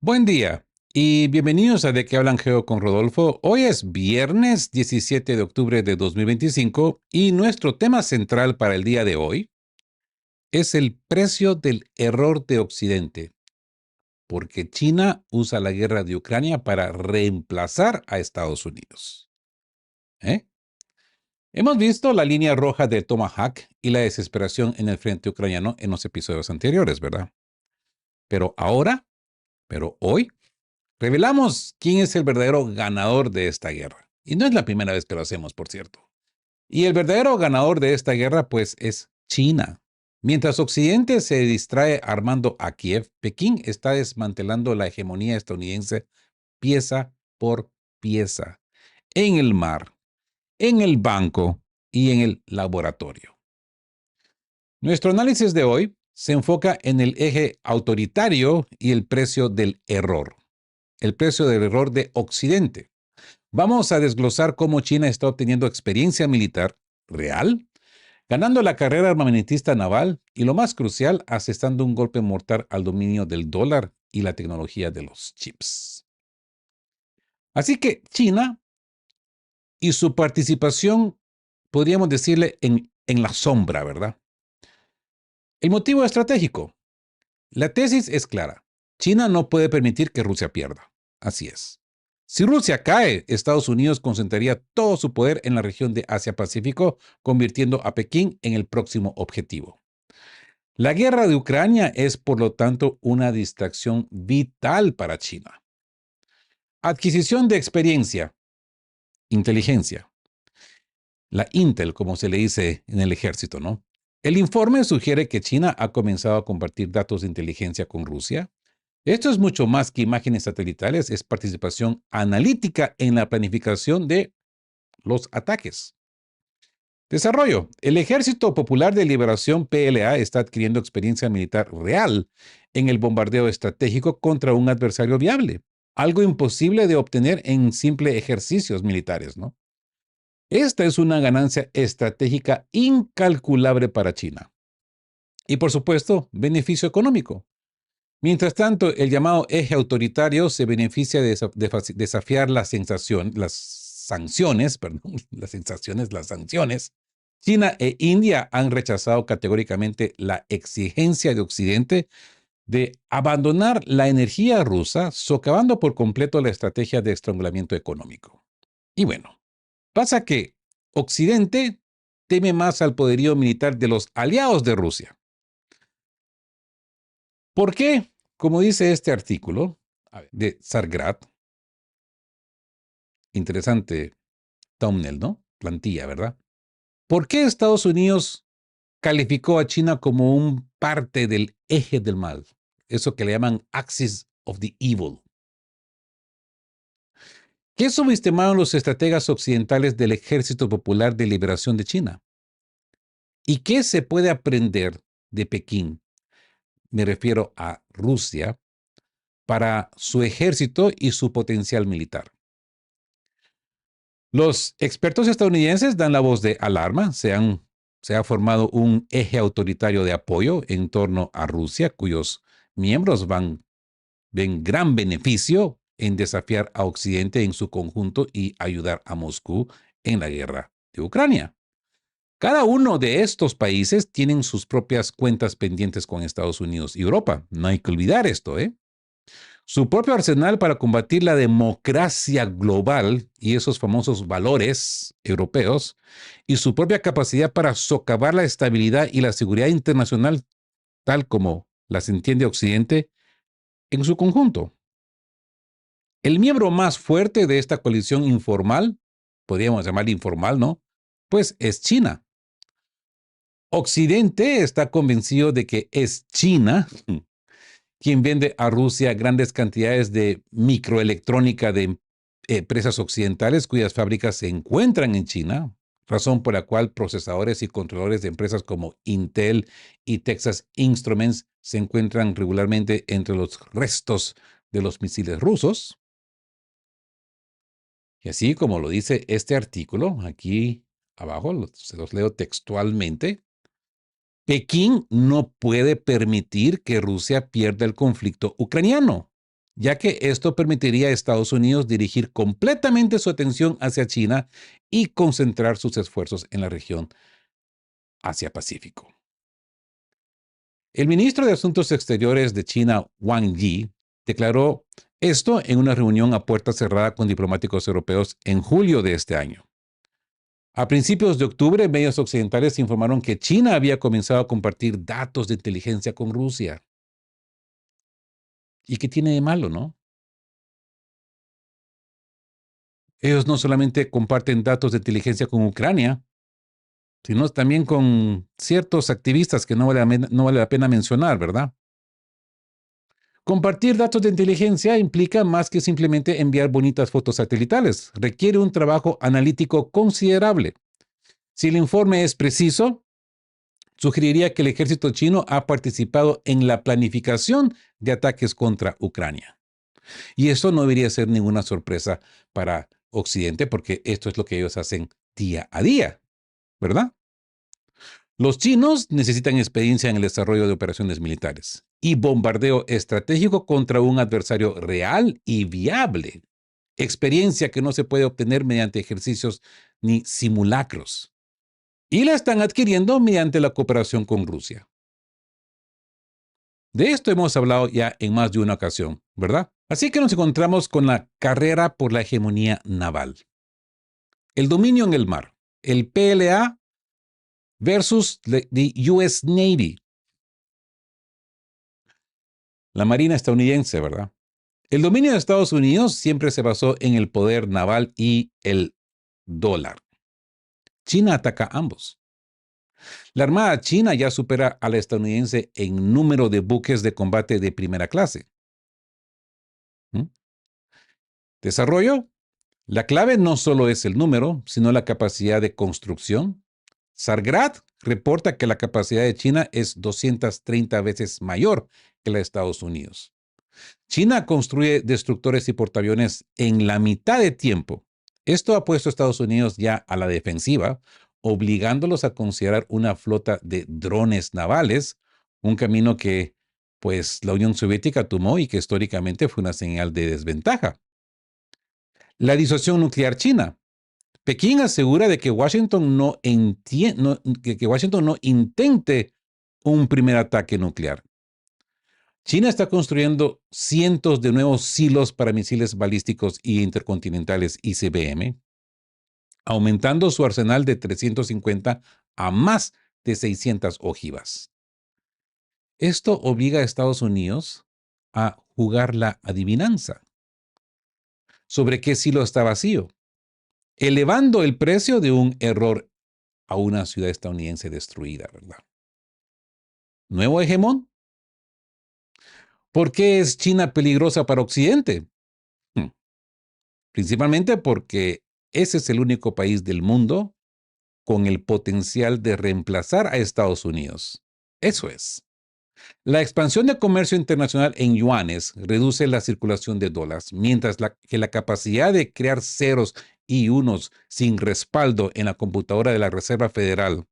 Buen día y bienvenidos a De qué hablan Geo con Rodolfo. Hoy es viernes 17 de octubre de 2025 y nuestro tema central para el día de hoy es el precio del error de Occidente, porque China usa la guerra de Ucrania para reemplazar a Estados Unidos. ¿Eh? Hemos visto la línea roja del Tomahawk y la desesperación en el frente ucraniano en los episodios anteriores, ¿verdad? Pero ahora, pero hoy, revelamos quién es el verdadero ganador de esta guerra. Y no es la primera vez que lo hacemos, por cierto. Y el verdadero ganador de esta guerra, pues, es China. Mientras Occidente se distrae armando a Kiev, Pekín está desmantelando la hegemonía estadounidense pieza por pieza, en el mar, en el banco y en el laboratorio. Nuestro análisis de hoy se enfoca en el eje autoritario y el precio del error. El precio del error de Occidente. Vamos a desglosar cómo China está obteniendo experiencia militar real, ganando la carrera armamentista naval y, lo más crucial, asestando un golpe mortal al dominio del dólar y la tecnología de los chips. Así que China y su participación, podríamos decirle, en la sombra, ¿verdad? El motivo estratégico. La tesis es clara. China no puede permitir que Rusia pierda. Así es. Si Rusia cae, Estados Unidos concentraría todo su poder en la región de Asia-Pacífico, convirtiendo a Pekín en el próximo objetivo. La guerra de Ucrania es, por lo tanto, una distracción vital para China. Adquisición de experiencia, inteligencia. La Intel, como se le dice en el ejército, ¿no? El informe sugiere que China ha comenzado a compartir datos de inteligencia con Rusia. Esto es mucho más que imágenes satelitales, es participación analítica en la planificación de los ataques. Desarrollo. El Ejército Popular de Liberación PLA está adquiriendo experiencia militar real en el bombardeo estratégico contra un adversario viable, algo imposible de obtener en simples ejercicios militares, ¿no? Esta es una ganancia estratégica incalculable para China. Y por supuesto, beneficio económico. Mientras tanto, el llamado eje autoritario se beneficia de desafiar las sanciones, perdón, las sanciones. China e India han rechazado categóricamente la exigencia de Occidente de abandonar la energía rusa, socavando por completo la estrategia de estrangulamiento económico. Y bueno, pasa que Occidente teme más al poderío militar de los aliados de Rusia. ¿Por qué? Como dice este artículo de Sargrad, interesante thumbnail, ¿no? Plantilla, ¿verdad? ¿Por qué Estados Unidos calificó a China como un parte del eje del mal? Eso que le llaman Axis of the Evil. ¿Qué subestimaron los estrategas occidentales del Ejército Popular de Liberación de China? ¿Y qué se puede aprender de Pekín? Me refiero a Rusia, para su ejército y su potencial militar. Los expertos estadounidenses dan la voz de alarma. Se ha formado un eje autoritario de apoyo en torno a Rusia, cuyos miembros ven gran beneficio en desafiar a Occidente en su conjunto y ayudar a Moscú en la guerra de Ucrania. Cada uno de estos países tienen sus propias cuentas pendientes con Estados Unidos y Europa. No hay que olvidar esto, ¿eh? Su propio arsenal para combatir la democracia global y esos famosos valores europeos, y su propia capacidad para socavar la estabilidad y la seguridad internacional tal como las entiende Occidente en su conjunto. El miembro más fuerte de esta coalición informal, podríamos llamarle informal, ¿no? Pues es China. Occidente está convencido de que es China quien vende a Rusia grandes cantidades de microelectrónica de empresas occidentales cuyas fábricas se encuentran en China, razón por la cual procesadores y controladores de empresas como Intel y Texas Instruments se encuentran regularmente entre los restos de los misiles rusos. Y así como lo dice este artículo, aquí abajo, se los leo textualmente, Pekín no puede permitir que Rusia pierda el conflicto ucraniano. ya que esto permitiría a Estados Unidos dirigir completamente su atención hacia China y concentrar sus esfuerzos en la región Asia-Pacífico. El ministro de Asuntos Exteriores de China, Wang Yi, declaró esto en una reunión a puerta cerrada con diplomáticos europeos en julio de este año. A principios de octubre, medios occidentales informaron que China había comenzado a compartir datos de inteligencia con Rusia. ¿Y qué tiene de malo, no? Ellos no solamente comparten datos de inteligencia con Ucrania, sino también con ciertos activistas que no vale la pena mencionar, ¿verdad? Compartir datos de inteligencia implica más que simplemente enviar bonitas fotos satelitales. Requiere un trabajo analítico considerable. Si el informe es preciso, sugeriría que el ejército chino ha participado en la planificación de ataques contra Ucrania. Y eso no debería ser ninguna sorpresa para Occidente, porque esto es lo que ellos hacen día a día, ¿verdad? Los chinos necesitan experiencia en el desarrollo de operaciones militares y bombardeo estratégico contra un adversario real y viable. Experiencia que no se puede obtener mediante ejercicios ni simulacros. Y la están adquiriendo mediante la cooperación con Rusia. De esto hemos hablado ya en más de una ocasión, ¿verdad? Así que nos encontramos con la carrera por la hegemonía naval. El dominio en el mar, el PLA versus the US Navy, la Marina estadounidense, ¿verdad? El dominio de Estados Unidos siempre se basó en el poder naval y el dólar. China ataca ambos. La Armada china ya supera a la estadounidense en número de buques de combate de primera clase. ¿Mm? Desarrollo. La clave no solo es el número, sino la capacidad de construcción. Sargrad reporta que la capacidad de China es 230 veces mayor que la de Estados Unidos. China construye destructores y portaaviones en la mitad de tiempo. Esto ha puesto a Estados Unidos ya a la defensiva, obligándolos a considerar una flota de drones navales, un camino que, pues, la Unión Soviética tomó y que históricamente fue una señal de desventaja. La disuasión nuclear china. Pekín asegura de que Washington que Washington no intente un primer ataque nuclear. China está construyendo cientos de nuevos silos para misiles balísticos y intercontinentales ICBM, aumentando su arsenal de 350 a más de 600 ojivas. Esto obliga a Estados Unidos a jugar la adivinanza sobre qué silo está vacío, elevando el precio de un error a una ciudad estadounidense destruida, ¿verdad? ¿Nuevo hegemón? ¿Por qué es China peligrosa para Occidente? Hmm. Principalmente porque ese es el único país del mundo con el potencial de reemplazar a Estados Unidos. Eso es. La expansión de comercio internacional en yuanes reduce la circulación de dólares, mientras que la capacidad de crear ceros y unos sin respaldo en la computadora de la Reserva Federal,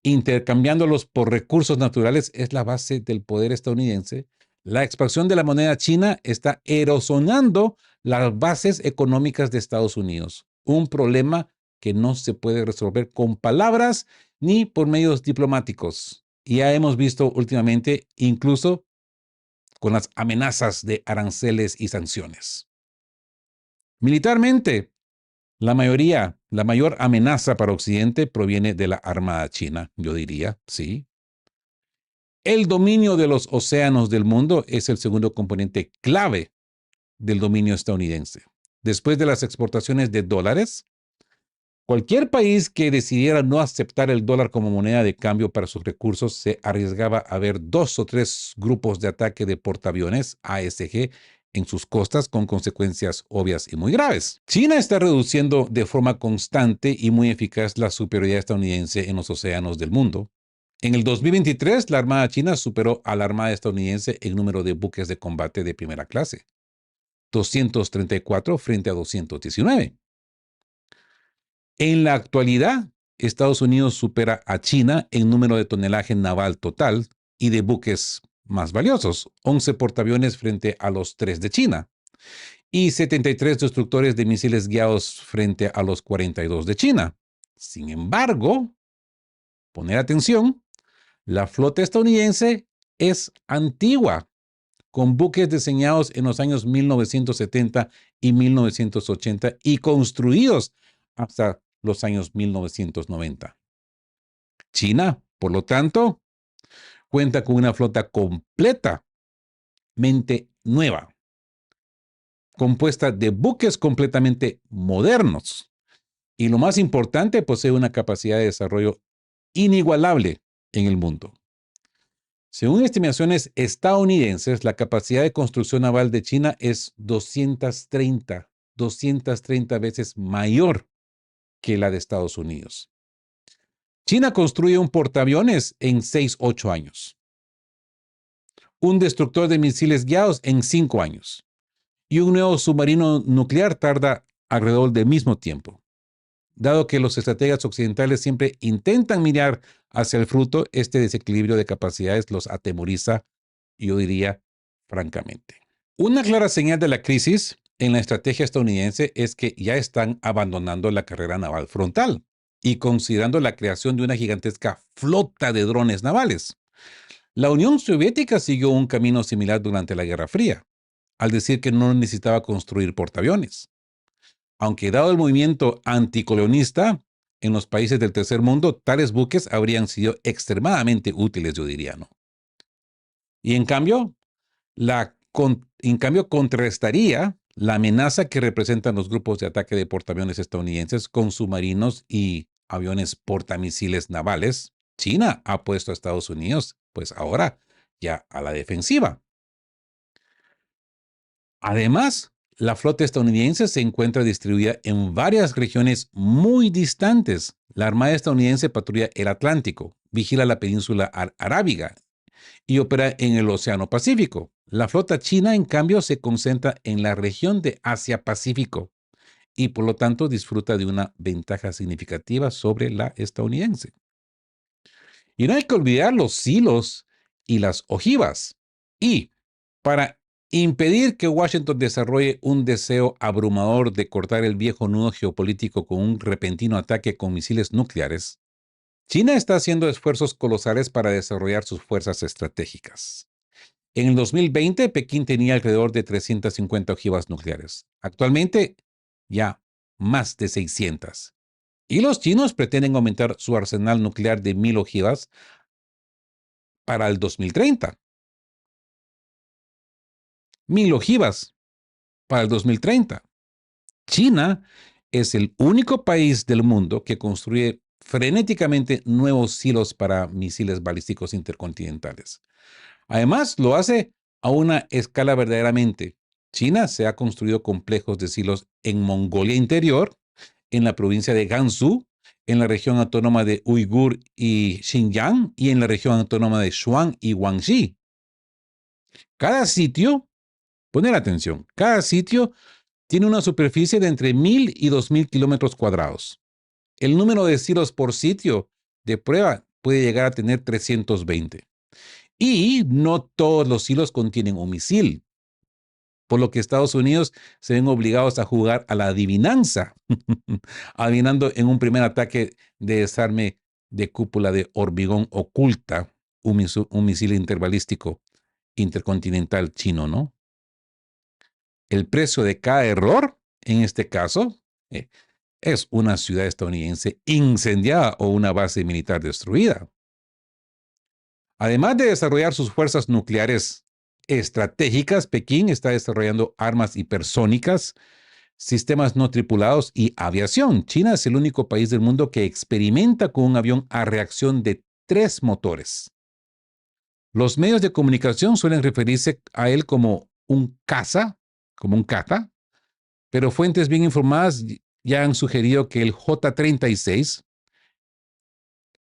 intercambiándolos por recursos naturales, es la base del poder estadounidense. La expansión de la moneda china está erosionando las bases económicas de Estados Unidos, un problema que no se puede resolver con palabras ni por medios diplomáticos. Y ya hemos visto últimamente, incluso con las amenazas de aranceles y sanciones. Militarmente, la mayor amenaza para Occidente proviene de la Armada china, yo diría, sí. El dominio de los océanos del mundo es el segundo componente clave del dominio estadounidense. Después de las exportaciones de dólares, cualquier país que decidiera no aceptar el dólar como moneda de cambio para sus recursos se arriesgaba a ver 2 o 3 grupos de ataque de portaaviones ASG en sus costas con consecuencias obvias y muy graves. China está reduciendo de forma constante y muy eficaz la superioridad estadounidense en los océanos del mundo. En el 2023, la Armada china superó a la Armada estadounidense en número de buques de combate de primera clase, 234 frente a 219. En la actualidad, Estados Unidos supera a China en número de tonelaje naval total y de buques más valiosos, 11 portaaviones frente a los 3 de China y 73 destructores de misiles guiados frente a los 42 de China. Sin embargo, poner atención, la flota estadounidense es antigua, con buques diseñados en los años 1970 y 1980 y construidos hasta los años 1990. China, por lo tanto, cuenta con una flota completamente nueva, compuesta de buques completamente modernos. Y lo más importante, posee una capacidad de desarrollo inigualable en el mundo. Según estimaciones estadounidenses, la capacidad de construcción naval de China es 230 veces mayor que la de Estados Unidos. China construye un portaaviones en 6-8 años, un destructor de misiles guiados en 5 años y un nuevo submarino nuclear tarda alrededor del mismo tiempo. Dado que los estrategas occidentales siempre intentan mirar hacia el fruto, este desequilibrio de capacidades los atemoriza, yo diría, francamente. Una clara señal de la crisis en la estrategia estadounidense es que ya están abandonando la carrera naval frontal y considerando la creación de una gigantesca flota de drones navales. La Unión Soviética siguió un camino similar durante la Guerra Fría, al decir que no necesitaba construir portaaviones. Aunque dado el movimiento anticolonista en los países del tercer mundo, tales buques habrían sido extremadamente útiles, yo diría, ¿no? Y en cambio, contrarrestaría la amenaza que representan los grupos de ataque de portaaviones estadounidenses con submarinos y aviones portamisiles navales. China ha puesto a Estados Unidos, pues ahora, ya a la defensiva. Además, la flota estadounidense se encuentra distribuida en varias regiones muy distantes. La Armada estadounidense patrulla el Atlántico, vigila la península arábiga y opera en el Océano Pacífico. La flota china, en cambio, se concentra en la región de Asia-Pacífico y por lo tanto disfruta de una ventaja significativa sobre la estadounidense. Y no hay que olvidar los silos y las ojivas. Y para impedir que Washington desarrolle un deseo abrumador de cortar el viejo nudo geopolítico con un repentino ataque con misiles nucleares, China está haciendo esfuerzos colosales para desarrollar sus fuerzas estratégicas. En el 2020, Pekín tenía alrededor de 350 ojivas nucleares. Actualmente, ya más de 600. Y los chinos pretenden aumentar su arsenal nuclear de 1,000 ojivas para el 2030. 1,000 ojivas para el 2030. China es el único país del mundo que construye frenéticamente nuevos silos para misiles balísticos intercontinentales. Además, lo hace a una escala verdaderamente. China se ha construido complejos de silos en Mongolia Interior, en la provincia de Gansu, en la región autónoma de Uigur y Xinjiang y en la región autónoma de Shuang y Guangxi. Cada sitio, poner atención, cada sitio tiene una superficie de entre 1,000 y 2,000 kilómetros cuadrados. El número de silos por sitio de prueba puede llegar a tener 320. Y no todos los silos contienen un misil, por lo que Estados Unidos se ven obligados a jugar a la adivinanza, adivinando en un primer ataque de desarme de cúpula de hormigón oculta, un misil interbalístico intercontinental chino, ¿no? El precio de cada error, en este caso, es una ciudad estadounidense incendiada o una base militar destruida. Además de desarrollar sus fuerzas nucleares estratégicas, Pekín está desarrollando armas hipersónicas, sistemas no tripulados y aviación. China es el único país del mundo que experimenta con un avión a reacción de 3 motores. Los medios de comunicación suelen referirse a él como un caza, pero fuentes bien informadas ya han sugerido que el J-36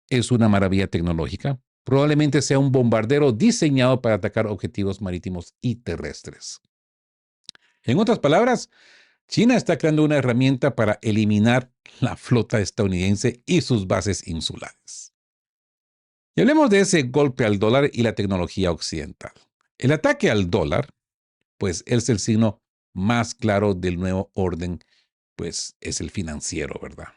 es una maravilla tecnológica. Probablemente sea un bombardero diseñado para atacar objetivos marítimos y terrestres. En otras palabras, China está creando una herramienta para eliminar la flota estadounidense y sus bases insulares. Y hablemos de ese golpe al dólar y la tecnología occidental. El ataque al dólar, pues es el signo más claro del nuevo orden, pues es el financiero, ¿verdad?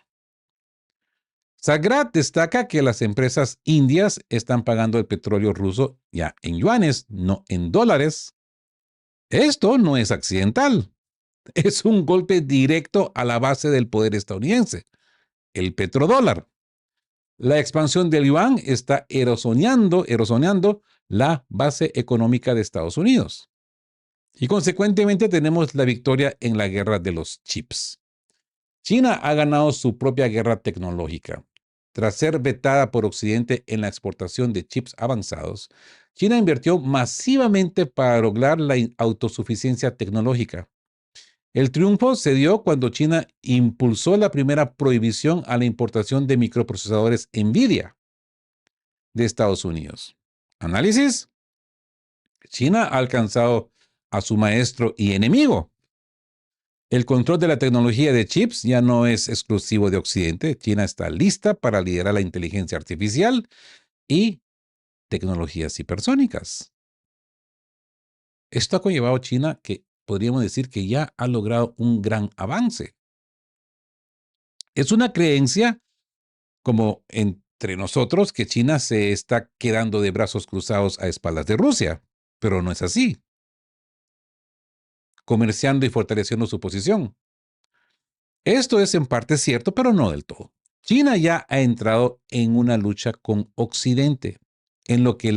Sagrat destaca que las empresas indias están pagando el petróleo ruso ya en yuanes, no en dólares. Esto no es accidental, es un golpe directo a la base del poder estadounidense, el petrodólar. La expansión del yuan está erosionando la base económica de Estados Unidos. Y consecuentemente tenemos la victoria en la guerra de los chips. China ha ganado su propia guerra tecnológica. Tras ser vetada por Occidente en la exportación de chips avanzados, China invirtió masivamente para lograr la autosuficiencia tecnológica. El triunfo se dio cuando China impulsó la primera prohibición a la importación de microprocesadores NVIDIA de Estados Unidos. Análisis: China ha alcanzado a su maestro y enemigo. El control de la tecnología de chips ya no es exclusivo de Occidente. China está lista para liderar la inteligencia artificial y tecnologías hipersónicas. Esto ha conllevado a China que podríamos decir que ya ha logrado un gran avance. Es una creencia como entre nosotros que China se está quedando de brazos cruzados a espaldas de Rusia, pero no es así, comerciando y fortaleciendo su posición. Esto es en parte cierto, pero no del todo. China ya ha entrado en una lucha con Occidente, en lo que, en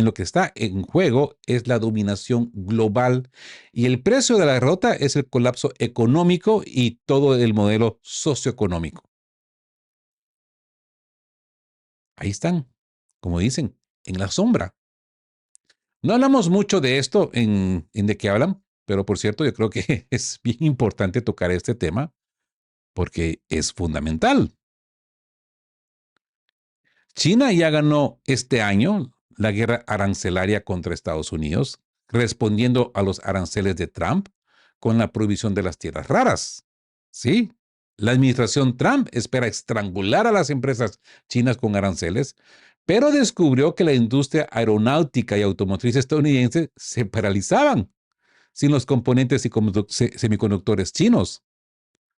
lo que está en juego es la dominación global y el precio de la derrota es el colapso económico y todo el modelo socioeconómico. Ahí están, como dicen, en la sombra. No hablamos mucho de esto en De qué hablan, pero por cierto, yo creo que es bien importante tocar este tema porque es fundamental. China ya ganó este año la guerra arancelaria contra Estados Unidos, respondiendo a los aranceles de Trump con la prohibición de las tierras raras. Sí, la administración Trump espera estrangular a las empresas chinas con aranceles, pero descubrió que la industria aeronáutica y automotriz estadounidense se paralizaban sin los componentes y semiconductores chinos.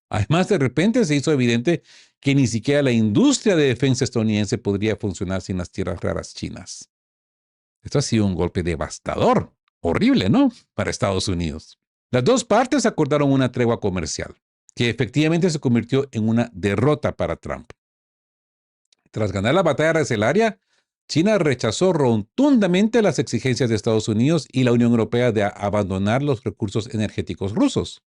Además, de repente se hizo evidente que ni siquiera la industria de defensa estadounidense podría funcionar sin las tierras raras chinas. Esto ha sido un golpe devastador, horrible, ¿no? Para Estados Unidos. Las dos partes acordaron una tregua comercial, que efectivamente se convirtió en una derrota para Trump. Tras ganar la batalla arancelaria, China rechazó rotundamente las exigencias de Estados Unidos y la Unión Europea de abandonar los recursos energéticos rusos.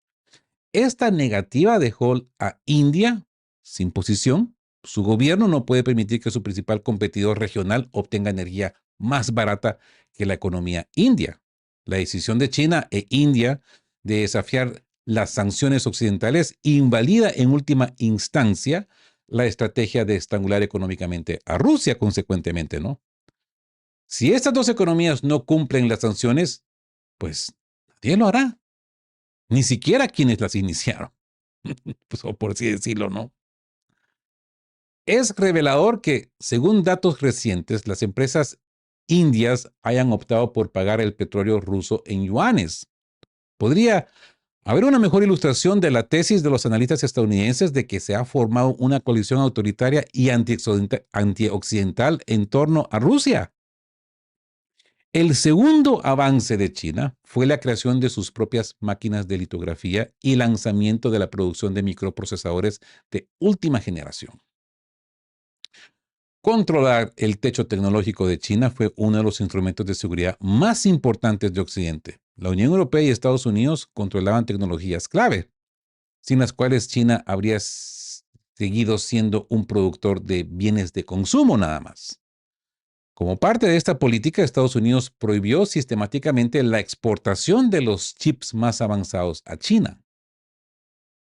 Esta negativa dejó a India sin posición. Su gobierno no puede permitir que su principal competidor regional obtenga energía más barata que la economía india. La decisión de China e India de desafiar las sanciones occidentales invalida en última instancia la estrategia de estrangular económicamente a Rusia, consecuentemente, ¿no? Si estas dos economías no cumplen las sanciones, pues nadie lo hará. Ni siquiera quienes las iniciaron, pues, o por así decirlo, ¿no? Es revelador que, según datos recientes, las empresas indias hayan optado por pagar el petróleo ruso en yuanes. Podría haber una mejor ilustración de la tesis de los analistas estadounidenses de que se ha formado una coalición autoritaria y antioccidental en torno a Rusia. El segundo avance de China fue la creación de sus propias máquinas de litografía y lanzamiento de la producción de microprocesadores de última generación. Controlar el techo tecnológico de China fue uno de los instrumentos de seguridad más importantes de Occidente. La Unión Europea y Estados Unidos controlaban tecnologías clave, sin las cuales China habría seguido siendo un productor de bienes de consumo nada más. Como parte de esta política, Estados Unidos prohibió sistemáticamente la exportación de los chips más avanzados a China.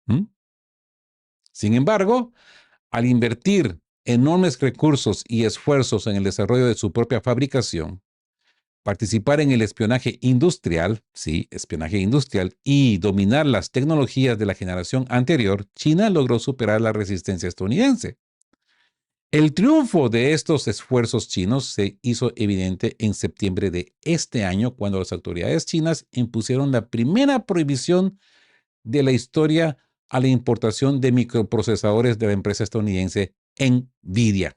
¿Mm? Sin embargo, al invertir enormes recursos y esfuerzos en el desarrollo de su propia fabricación, participar en el espionaje industrial, sí, espionaje industrial, y dominar las tecnologías de la generación anterior, China logró superar la resistencia estadounidense. El triunfo de estos esfuerzos chinos se hizo evidente en septiembre de este año, cuando las autoridades chinas impusieron la primera prohibición de la historia a la importación de microprocesadores de la empresa estadounidense Nvidia.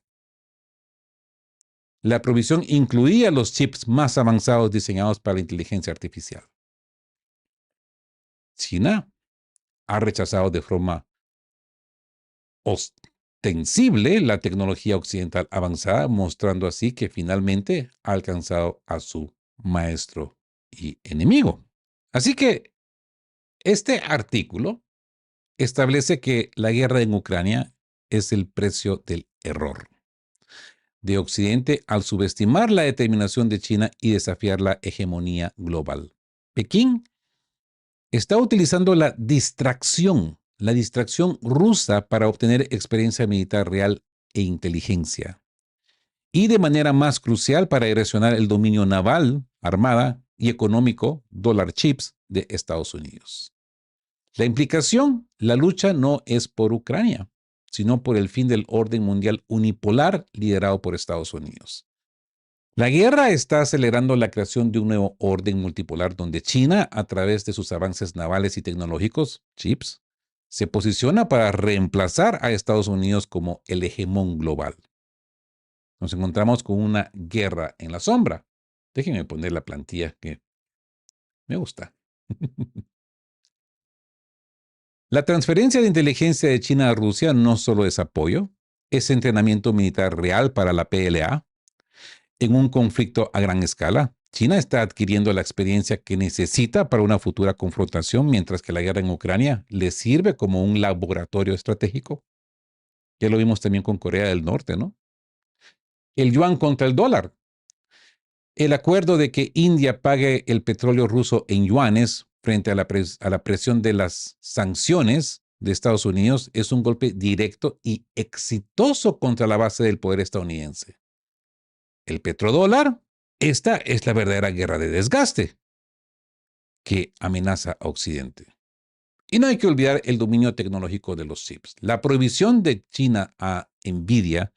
La prohibición incluía los chips más avanzados diseñados para la inteligencia artificial. China ha rechazado de forma ostensible la tecnología occidental avanzada, mostrando así que finalmente ha alcanzado a su maestro y enemigo. Así que este artículo establece que la guerra en Ucrania es el precio del error de Occidente al subestimar la determinación de China y desafiar la hegemonía global. Pekín está utilizando la distracción rusa para obtener experiencia militar real e inteligencia. Y de manera más crucial para erosionar el dominio naval, armada y económico, dólar chips, de Estados Unidos. La implicación, la lucha no es por Ucrania, sino por el fin del orden mundial unipolar liderado por Estados Unidos. La guerra está acelerando la creación de un nuevo orden multipolar donde China, a través de sus avances navales y tecnológicos, chips, se posiciona para reemplazar a Estados Unidos como el hegemón global. Nos encontramos con una guerra en la sombra. Déjenme poner la plantilla que me gusta. La transferencia de inteligencia de China a Rusia no solo es apoyo, es entrenamiento militar real para la PLA. En un conflicto a gran escala, China está adquiriendo la experiencia que necesita para una futura confrontación, mientras que la guerra en Ucrania le sirve como un laboratorio estratégico. Ya lo vimos también con Corea del Norte, ¿no? El yuan contra el dólar. El acuerdo de que India pague el petróleo ruso en yuanes frente a la presión de las sanciones de Estados Unidos es un golpe directo y exitoso contra la base del poder estadounidense. El petrodólar, esta es la verdadera guerra de desgaste que amenaza a Occidente. Y no hay que olvidar el dominio tecnológico de los chips. La prohibición de China a Nvidia,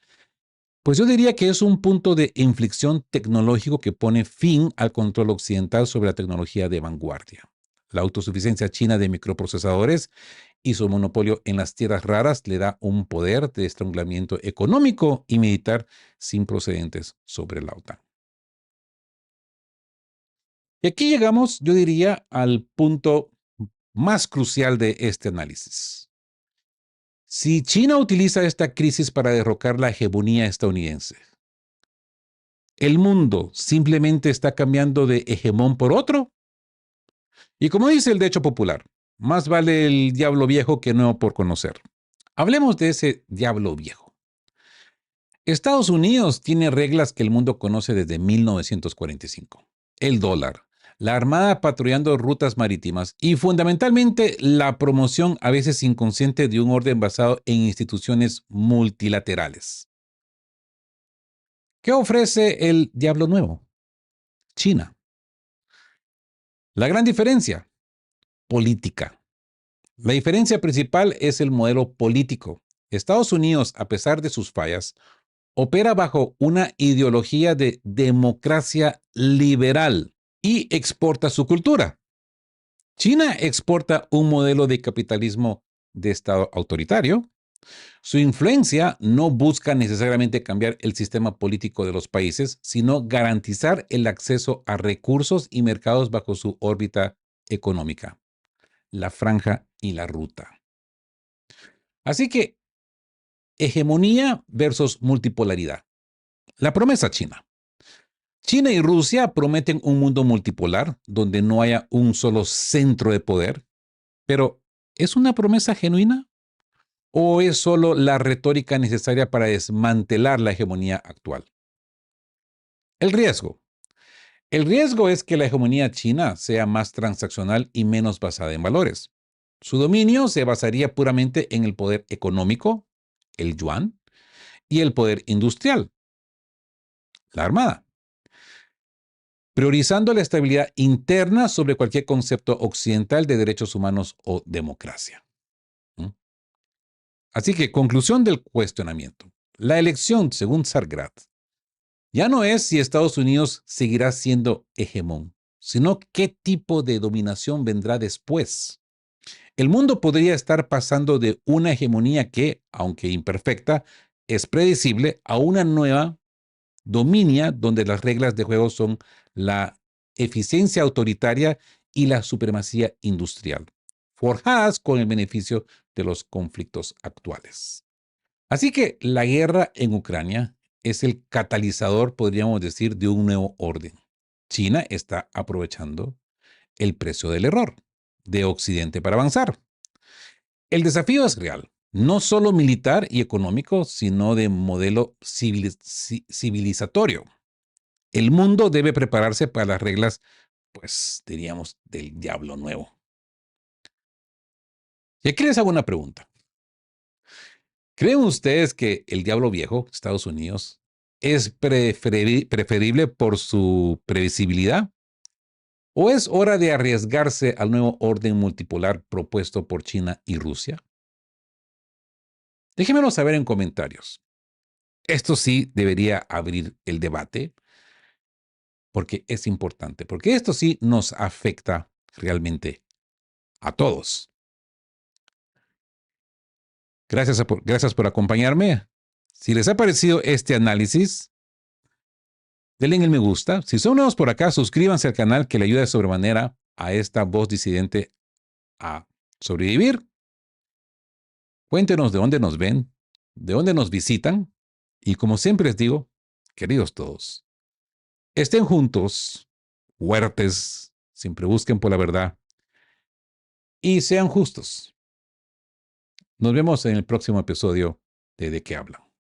pues yo diría que es un punto de inflexión tecnológico que pone fin al control occidental sobre la tecnología de vanguardia. La autosuficiencia china de microprocesadores y su monopolio en las tierras raras le da un poder de estrangulamiento económico y militar sin precedentes sobre la OTAN. Y aquí llegamos, yo diría, al punto más crucial de este análisis. Si China utiliza esta crisis para derrocar la hegemonía estadounidense, ¿el mundo simplemente está cambiando de hegemón por otro? Y como dice el dicho popular, más vale el diablo viejo que nuevo por conocer. Hablemos de ese diablo viejo. Estados Unidos tiene reglas que el mundo conoce desde 1945. El dólar, la Armada patrullando rutas marítimas y fundamentalmente la promoción a veces inconsciente de un orden basado en instituciones multilaterales. ¿Qué ofrece el diablo nuevo? China. La gran diferencia, política. La diferencia principal es el modelo político. Estados Unidos, a pesar de sus fallas, opera bajo una ideología de democracia liberal y exporta su cultura. China exporta un modelo de capitalismo de Estado autoritario. Su influencia no busca necesariamente cambiar el sistema político de los países, sino garantizar el acceso a recursos y mercados bajo su órbita económica, la franja y la ruta. Así que, hegemonía versus multipolaridad. La promesa china. China y Rusia prometen un mundo multipolar donde no haya un solo centro de poder, pero ¿es una promesa genuina? ¿O es solo la retórica necesaria para desmantelar la hegemonía actual? El riesgo. El riesgo es que la hegemonía china sea más transaccional y menos basada en valores. Su dominio se basaría puramente en el poder económico, el yuan, y el poder industrial, la armada, priorizando la estabilidad interna sobre cualquier concepto occidental de derechos humanos o democracia. ¿Mm? Así que, conclusión del cuestionamiento. La elección, según Sargrat, ya no es si Estados Unidos seguirá siendo hegemón, sino qué tipo de dominación vendrá después. El mundo podría estar pasando de una hegemonía que, aunque imperfecta, es predecible, a una nueva dominia donde las reglas de juego son la eficiencia autoritaria y la supremacía industrial, forjadas con el beneficio de los conflictos actuales. Así que la guerra en Ucrania es el catalizador, podríamos decir, de un nuevo orden. China está aprovechando el precio del error de Occidente para avanzar. El desafío es real, no solo militar y económico, sino de modelo civilizatorio. El mundo debe prepararse para las reglas, pues diríamos, del diablo nuevo. Y aquí les hago una pregunta. ¿Creen ustedes que el diablo viejo, Estados Unidos, es preferible por su previsibilidad? ¿O es hora de arriesgarse al nuevo orden multipolar propuesto por China y Rusia? Déjenmelo saber en comentarios. Esto sí debería abrir el debate porque es importante, porque esto sí nos afecta realmente a todos. Gracias por acompañarme. Si les ha parecido este análisis, denle en el me gusta. Si son nuevos por acá, suscríbanse al canal que le ayuda de sobremanera a esta voz disidente a sobrevivir. Cuéntenos de dónde nos ven, de dónde nos visitan. Y como siempre les digo, queridos todos, estén juntos, fuertes, siempre busquen por la verdad y sean justos. Nos vemos en el próximo episodio de qué hablan.